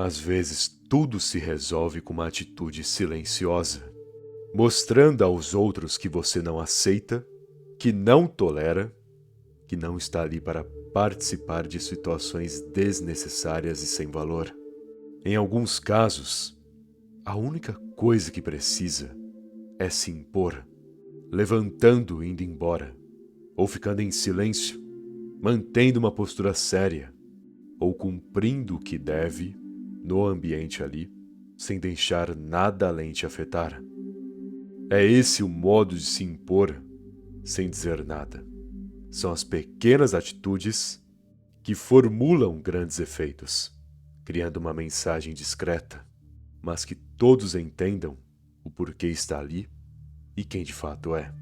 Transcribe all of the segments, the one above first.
Às vezes, tudo se resolve com uma atitude silenciosa, mostrando aos outros que você não aceita, que não tolera, que não está ali para participar de situações desnecessárias e sem valor. Em alguns casos, a única coisa que precisa é se impor, levantando e indo embora, ou ficando em silêncio, mantendo uma postura séria, ou cumprindo o que deve no ambiente ali, sem deixar nada além te afetar. É esse o modo de se impor sem dizer nada. São as pequenas atitudes que formulam grandes efeitos, criando uma mensagem discreta, mas que todos entendam o porquê está ali e quem de fato é.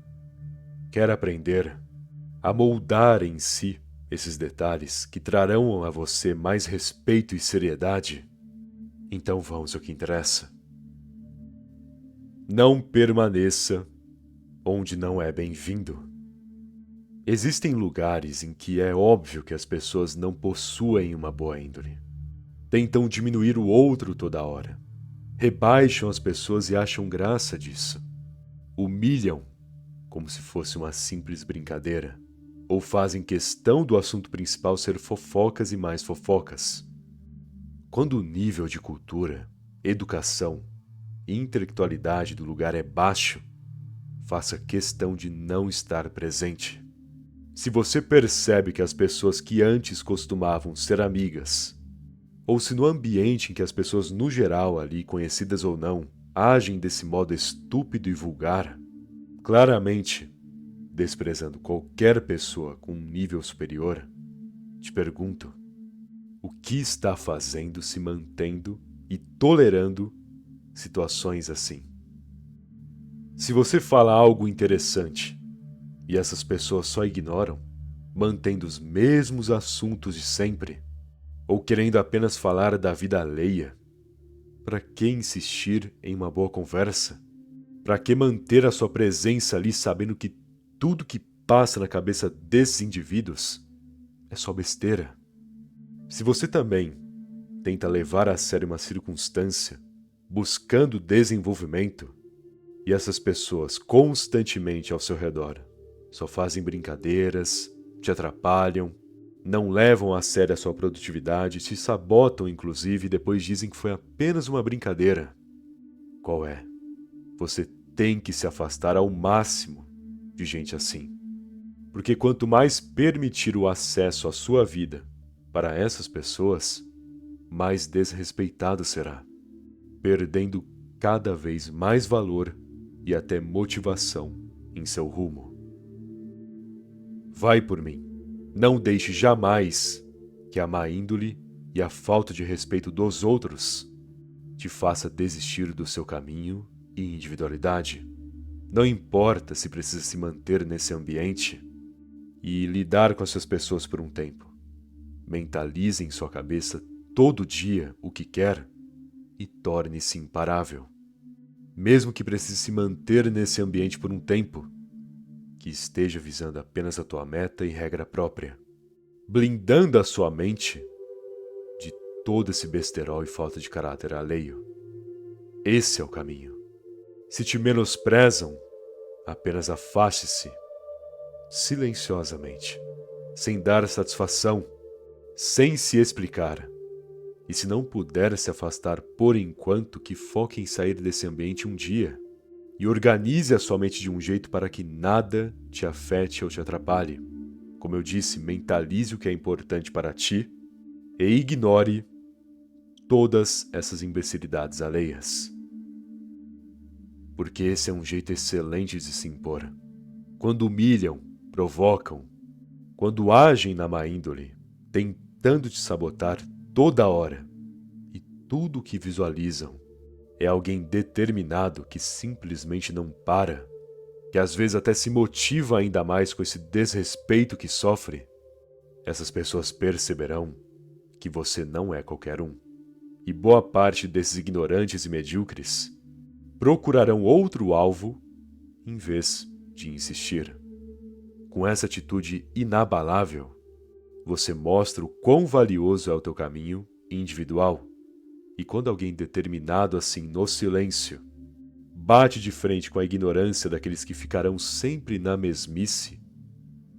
Quer aprender a moldar em si esses detalhes que trarão a você mais respeito e seriedade? Então vamos ao que interessa. Não permaneça onde não é bem-vindo. Existem lugares em que é óbvio que as pessoas não possuem uma boa índole. Tentam diminuir o outro toda hora. Rebaixam as pessoas e acham graça disso. Humilham como se fosse uma simples brincadeira. Ou fazem questão do assunto principal ser fofocas e mais fofocas. Quando o nível de cultura, educação e intelectualidade do lugar é baixo, faça questão de não estar presente. Se você percebe que as pessoas que antes costumavam ser amigas, ou se no ambiente em que as pessoas no geral ali, conhecidas ou não, agem desse modo estúpido e vulgar, claramente desprezando qualquer pessoa com um nível superior, te pergunto, o que está fazendo se mantendo e tolerando situações assim? Se você fala algo interessante e essas pessoas só ignoram, mantendo os mesmos assuntos de sempre, ou querendo apenas falar da vida alheia, para que insistir em uma boa conversa? Para que manter a sua presença ali sabendo que tudo que passa na cabeça desses indivíduos é só besteira? Se você também tenta levar a sério uma circunstância, buscando desenvolvimento, e essas pessoas constantemente ao seu redor só fazem brincadeiras, te atrapalham, não levam a sério a sua produtividade, te sabotam inclusive e depois dizem que foi apenas uma brincadeira, qual é? Você tem que se afastar ao máximo de gente assim. Porque quanto mais permitir o acesso à sua vida para essas pessoas, mais desrespeitado será, perdendo cada vez mais valor e até motivação em seu rumo. Vai por mim. Não deixe jamais que a má índole e a falta de respeito dos outros te faça desistir do seu caminho e individualidade. Não importa se precisa se manter nesse ambiente e lidar com essas pessoas por um tempo. Mentalize em sua cabeça todo dia o que quer e torne-se imparável. Mesmo que precise se manter nesse ambiente por um tempo, que esteja visando apenas a tua meta e regra própria, blindando a sua mente de todo esse besterol e falta de caráter alheio. Esse é o caminho. Se te menosprezam, apenas afaste-se, silenciosamente, sem dar satisfação, sem se explicar. E se não puder se afastar por enquanto, que foque em sair desse ambiente um dia e organize a sua mente de um jeito para que nada te afete ou te atrapalhe. Como eu disse, mentalize o que é importante para ti e ignore todas essas imbecilidades alheias. Porque esse é um jeito excelente de se impor. Quando humilham, provocam, quando agem na má índole, tentando te sabotar toda hora, e tudo o que visualizam é alguém determinado que simplesmente não para, que às vezes até se motiva ainda mais com esse desrespeito que sofre, essas pessoas perceberão que você não é qualquer um. E boa parte desses ignorantes e medíocres procurarão outro alvo em vez de insistir. Com essa atitude inabalável, você mostra o quão valioso é o teu caminho individual E quando alguém determinado assim no silêncio bate de frente com a ignorância daqueles que ficarão sempre na mesmice,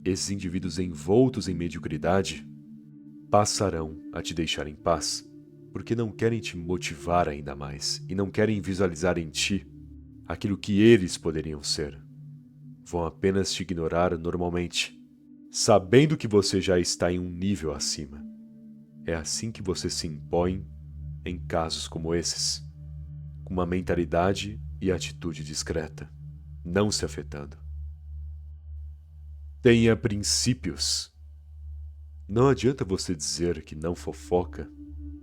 esses indivíduos envoltos em mediocridade passarão a te deixar em paz, porque não querem te motivar ainda mais e não querem visualizar em ti aquilo que eles poderiam ser. Vão apenas te ignorar normalmente, sabendo que você já está em um nível acima. É assim que você se impõe em casos como esses, com uma mentalidade e atitude discreta, não se afetando. Tenha princípios. Não adianta você dizer que não fofoca,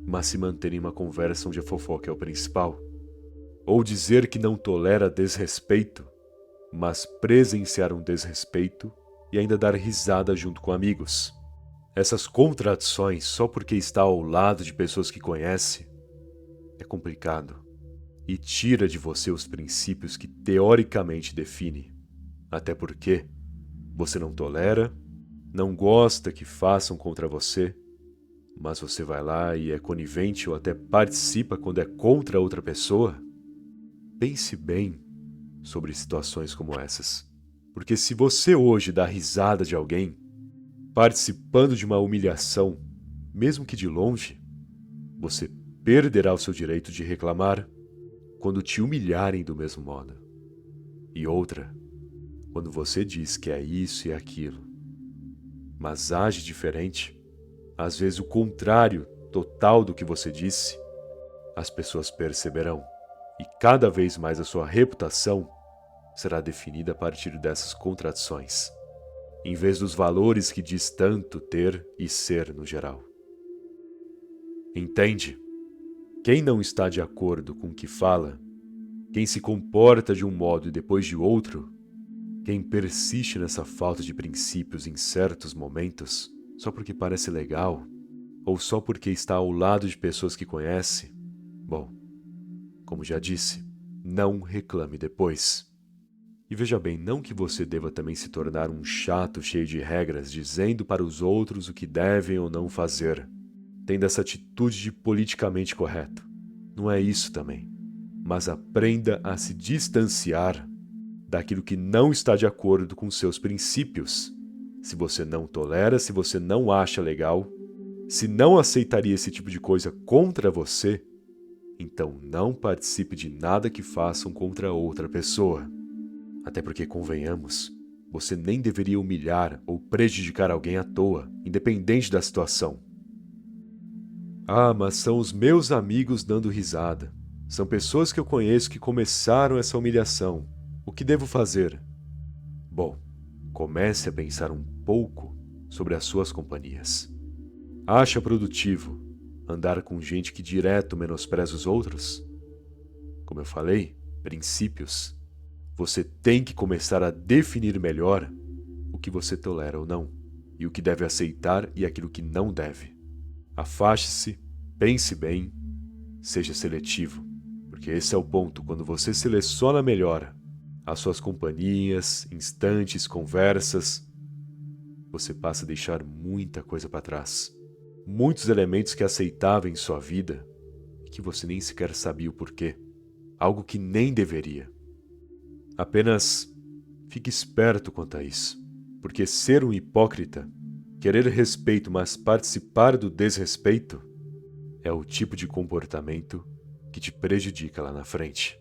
mas se manter em uma conversa onde a fofoca é o principal. Ou dizer que não tolera desrespeito, mas presenciar um desrespeito e ainda dar risada junto com amigos. Essas contradições só porque está ao lado de pessoas que conhece é complicado e tira de você os princípios que teoricamente define. Até porque você não tolera, não gosta que façam contra você, mas você vai lá e é conivente ou até participa quando é contra outra pessoa? Pense bem sobre situações como essas. Porque se você hoje dá risada de alguém, participando de uma humilhação, mesmo que de longe, você perderá o seu direito de reclamar quando te humilharem do mesmo modo. E outra, quando você diz que é isso e aquilo, mas age diferente, às vezes o contrário total do que você disse, as pessoas perceberão. E cada vez mais a sua reputação será definida a partir dessas contradições, em vez dos valores que diz tanto ter e ser no geral. Entende? Quem não está de acordo com o que fala, quem se comporta de um modo e depois de outro, quem persiste nessa falta de princípios em certos momentos, só porque parece legal, ou só porque está ao lado de pessoas que conhece, bom, como já disse, não reclame depois. E veja bem, não que você deva também se tornar um chato cheio de regras, dizendo para os outros o que devem ou não fazer, tendo essa atitude de politicamente correto. Não é isso também. Mas aprenda a se distanciar daquilo que não está de acordo com seus princípios. Se você não tolera, se você não acha legal, se não aceitaria esse tipo de coisa contra você, então não participe de nada que façam contra outra pessoa. Até porque, convenhamos, você nem deveria humilhar ou prejudicar alguém à toa, independente da situação. Ah, mas são os meus amigos dando risada. São pessoas que eu conheço que começaram essa humilhação. O que devo fazer? Bom, comece a pensar um pouco sobre as suas companhias. Acha produtivo andar com gente que direto menospreza os outros? Como eu falei, princípios. Você tem que começar a definir melhor o que você tolera ou não, e o que deve aceitar e aquilo que não deve. Afaste-se, pense bem, seja seletivo, porque esse é o ponto. Quando você seleciona melhor as suas companhias, instantes, conversas, você passa a deixar muita coisa para trás. Muitos elementos que aceitava em sua vida e que você nem sequer sabia o porquê. Algo que nem deveria. Apenas fique esperto quanto a isso, porque ser um hipócrita, querer respeito, mas participar do desrespeito, é o tipo de comportamento que te prejudica lá na frente.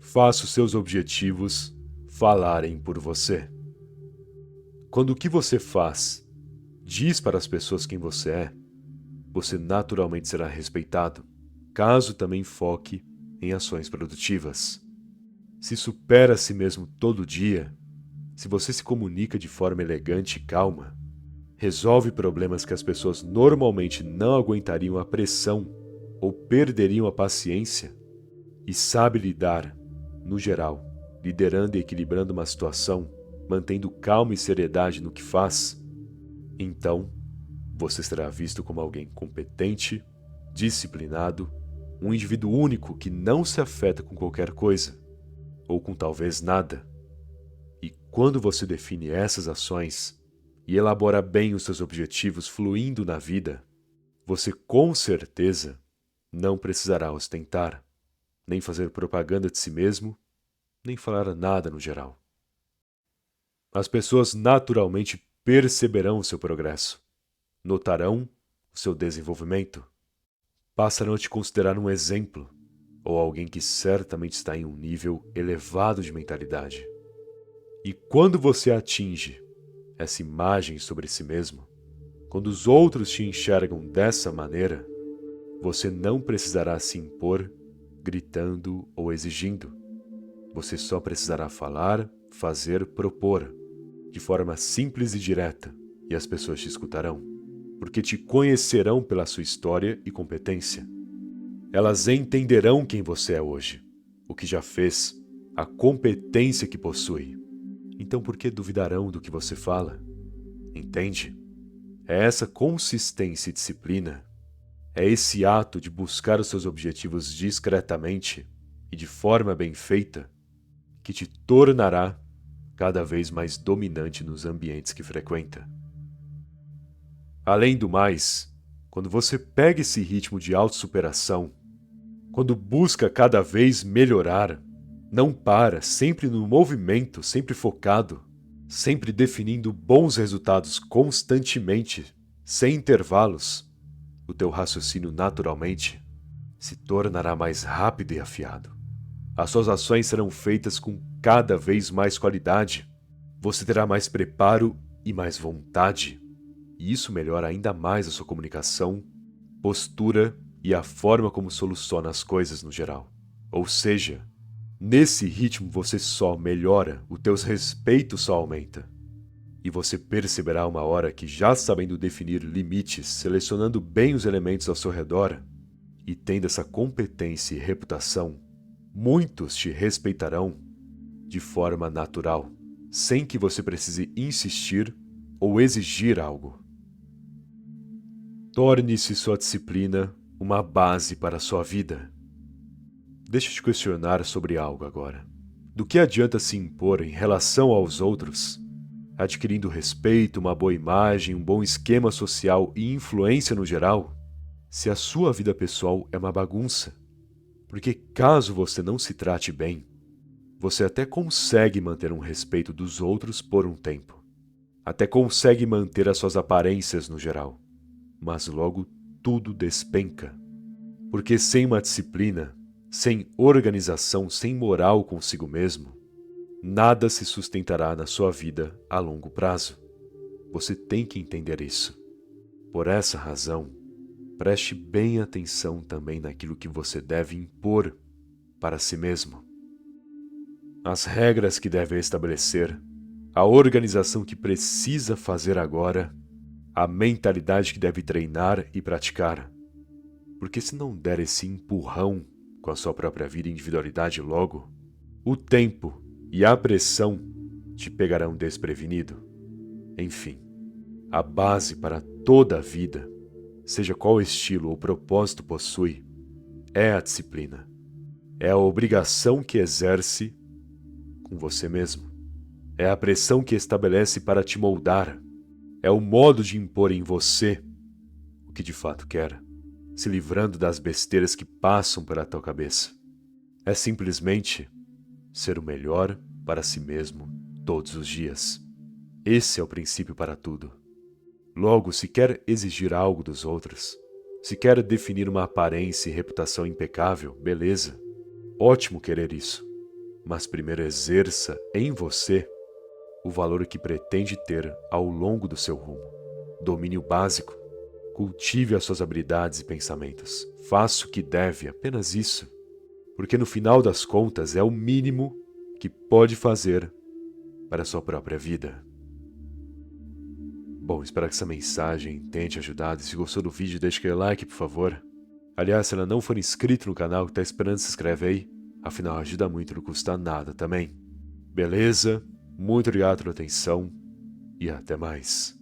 Faça os seus objetivos falarem por você. Quando o que você faz diz para as pessoas quem você é, você naturalmente será respeitado, caso também foque em ações produtivas. Se supera a si mesmo todo dia, se você se comunica de forma elegante e calma, resolve problemas que as pessoas normalmente não aguentariam a pressão ou perderiam a paciência, e sabe lidar, no geral, liderando e equilibrando uma situação, mantendo calma e seriedade no que faz, então você será visto como alguém competente, disciplinado, um indivíduo único que não se afeta com qualquer coisa, ou com talvez nada. E quando você define essas ações e elabora bem os seus objetivos fluindo na vida, você com certeza não precisará ostentar, nem fazer propaganda de si mesmo, nem falar nada no geral. As pessoas naturalmente perceberão o seu progresso, notarão o seu desenvolvimento, passarão a te considerar um exemplo ou alguém que certamente está em um nível elevado de mentalidade. E quando você atinge essa imagem sobre si mesmo, quando os outros te enxergam dessa maneira, você não precisará se impor gritando ou exigindo. Você só precisará falar, fazer, propor, de forma simples e direta, e as pessoas te escutarão, porque te conhecerão pela sua história e competência. Elas entenderão quem você é hoje, o que já fez, a competência que possui. Então por que duvidarão do que você fala? Entende? É essa consistência e disciplina, é esse ato de buscar os seus objetivos discretamente e de forma bem feita, que te tornará cada vez mais dominante nos ambientes que frequenta. Além do mais, quando você pega esse ritmo de autossuperação, quando busca cada vez melhorar, não para, sempre no movimento, sempre focado, sempre definindo bons resultados constantemente, sem intervalos, o teu raciocínio naturalmente se tornará mais rápido e afiado. As suas ações serão feitas com cada vez mais qualidade. Você terá mais preparo e mais vontade. E isso melhora ainda mais a sua comunicação, postura e a forma como soluciona as coisas no geral. Ou seja, nesse ritmo você só melhora, o teu respeito só aumenta. E você perceberá uma hora que, já sabendo definir limites, selecionando bem os elementos ao seu redor e tendo essa competência e reputação, muitos te respeitarão de forma natural, sem que você precise insistir ou exigir algo. Torne-se sua disciplina uma base para a sua vida. Deixa eu te questionar sobre algo agora. Do que adianta se impor em relação aos outros, adquirindo respeito, uma boa imagem, um bom esquema social e influência no geral, se a sua vida pessoal é uma bagunça? Porque caso você não se trate bem, você até consegue manter um respeito dos outros por um tempo. Até consegue manter as suas aparências no geral. Mas logo tudo despenca. Porque sem uma disciplina, sem organização, sem moral consigo mesmo, nada se sustentará na sua vida a longo prazo. Você tem que entender isso. Por essa razão, preste bem atenção também naquilo que você deve impor para si mesmo. As regras que deve estabelecer, a organização que precisa fazer agora, a mentalidade que deve treinar e praticar. Porque se não der esse empurrão com a sua própria vida e individualidade logo, o tempo e a pressão te pegarão desprevenido. Enfim, a base para toda a vida, seja qual estilo ou propósito possui, é a disciplina. É a obrigação que exerce com você mesmo. É a pressão que estabelece para te moldar. É o modo de impor em você o que de fato quer, se livrando das besteiras que passam pela tua cabeça. É simplesmente ser o melhor para si mesmo todos os dias. Esse é o princípio para tudo. Logo, se quer exigir algo dos outros, se quer definir uma aparência e reputação impecável, beleza. Ótimo querer isso. Mas primeiro exerça em você o valor que pretende ter ao longo do seu rumo. Domínio básico. Cultive as suas habilidades e pensamentos. Faça o que deve, apenas isso. Porque no final das contas é o mínimo que pode fazer para a sua própria vida. Bom, espero que essa mensagem tenha te ajudado. E se gostou do vídeo, deixa aquele like, por favor. Aliás, se ainda não for inscrito no canal, que está esperando, se inscreve aí. Afinal, ajuda muito, não custa nada também. Beleza? Muito obrigado pela atenção e até mais.